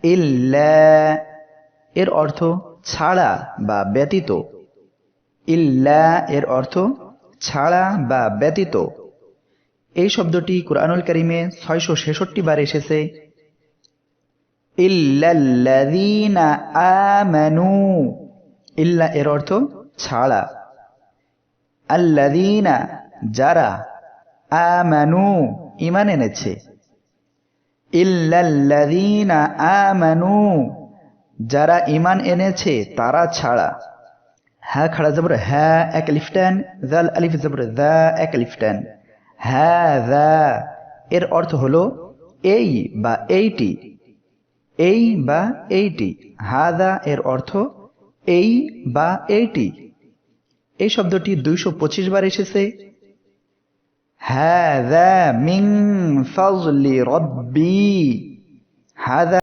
ইল্লা এর অর্থ ছাড়া বা ব্যতীত। ইল্লা এর অর্থ ছাড়া বা ব্যতীত। এই শব্দটি কুরআনুল কারীমে 666 বার এসেছে। ইল্লাল্লাযীনা আমানু, ইল্লা এর অর্থ ছাড়া, আল্লাযীনা যারা, আমানু ঈমান এনেছে। ইল্লাল্লাযীনা আমানু যারা ঈমান এনেছে তারা ছাড়া। হা খাড়া জবর হা, এক আলিফ টান, জাল আলিফ জবর যা, এক আলিফ টান। হাযা এর অর্থ হলো এই বা এইটি, এই বা এইটি। হাযা এর অর্থ এই বা এইটি। এই শব্দটি 225 বার এসেছে। হাযা মিন ফাযলি রাব্বি, হাযা